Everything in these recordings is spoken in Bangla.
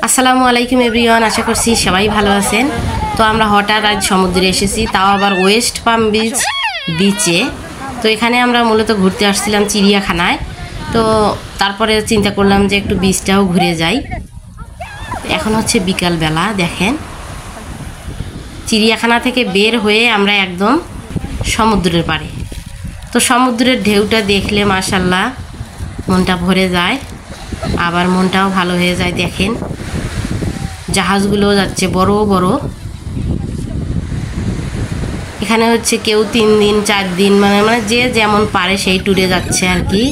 আসসালামু আলাইকুম এভরিওয়ান, আশা করছি সবাই ভালো আছেন। তো আমরা হঠাৎ আজ সমুদ্রে এসেছি, তাও আবার ওয়েস্ট পাম বিচে। তো এখানে আমরা মূলত ঘুরতে আসছিলাম চিড়িয়াখানায়। তো তারপরে চিন্তা করলাম যে একটু বিচটাও ঘুরে যাই। এখন হচ্ছে বিকালবেলা, দেখেন চিড়িয়াখানা থেকে বের হয়ে আমরা একদম সমুদ্রের পাড়ে। তো সমুদ্রের ঢেউটা দেখলে মাশাআল্লাহ মনটা ভরে যায়, আবার মনটাও ভালো হয়ে যায়। দেখেন জাহাজগুলো যাচ্ছে বড় বড়। এখানে হচ্ছে কেউ 3 দিন 4 দিন মানে যে যেমন পারে সেই ট্যুরে যাচ্ছে আর কি।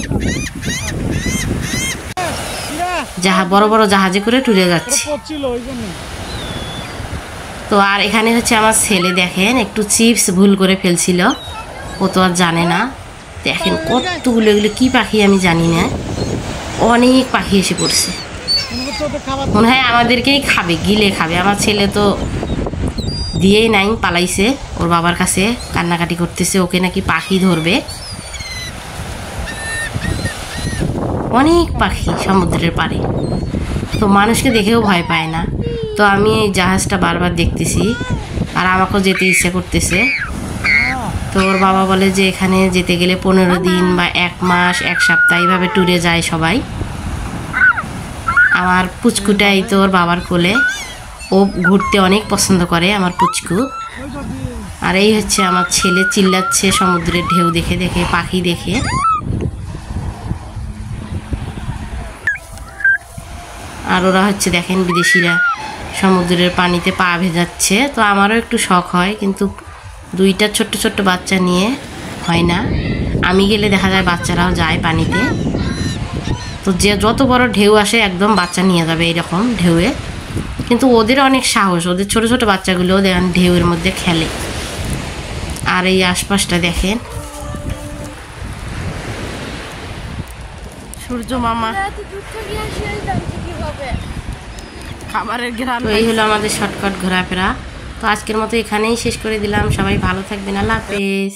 বড় বড় জাহাজে করে ট্যুরে যাচ্ছে। তো আর এখানে হচ্ছে আমার ছেলে, দেখেন একটু চিপস ভুল করে ফেলছিল, ও তো আর জানে না। দেখেন কতগুলো, এগুলো কি পাখি আমি জানি না, অনেক পাখি এসে পড়ছে। মনে হয় আমাদেরকেই খাবে, গিলে খাবে। আমার ছেলে তো দিয়েই নাই, পালাইছে ওর বাবার কাছে, কান্নাকাটি করতেছে, ওকে নাকি পাখি ধরবে। অনেক পাখি সমুদ্রের পাড়ে, তো মানুষকে দেখেও ভয় পায় না। তো আমি এই জাহাজটা বারবার দেখতেছি আর আমাকেও যেতে ইচ্ছে করতেছে। তো ওর বাবা বলে যে এখানে যেতে গেলে 15 দিন বা 1 মাস 1 সপ্তাহ এইভাবে ট্যুরে যায় সবাই। আমার পুচকুটাই তো ওর বাবার কোলে, ও ঘুরতে অনেক পছন্দ করে আমার পুচকু। আর এই হচ্ছে আমার ছেলে, চিল্লাচ্ছে সমুদ্রের ঢেউ দেখে দেখে, পাখি দেখে। আর ওরা হচ্ছে দেখেন বিদেশিরা সমুদ্রের পানিতে পা ভেজাচ্ছে। তো আমারও একটু শখ হয়, কিন্তু 2টা ছোট্ট ছোট্ট বাচ্চা নিয়ে হয় না। আমি গেলে দেখা যায় বাচ্চারাও যায় পানিতে। তো যে যত বড় ঢেউ আসে একদম বাচ্চা নিয়ে যাবে এইরকম ঢেউয়ে। কিন্তু ওদের অনেক সাহস, ওদের ছোট ছোট বাচ্চাগুলোও দেখেন ঢেউয়ের মধ্যে খেলে। আর এই আশপাশটা দেখেন, সূর্য মামা খাবারের ঘ্রাণ। তো এই হলো আমাদের শর্টকাট ঘোরাফেরা। তো আজকের মতো এখানেই শেষ করে দিলাম। সবাই ভালো থাকবেন, আল্লাহ হাফেজ।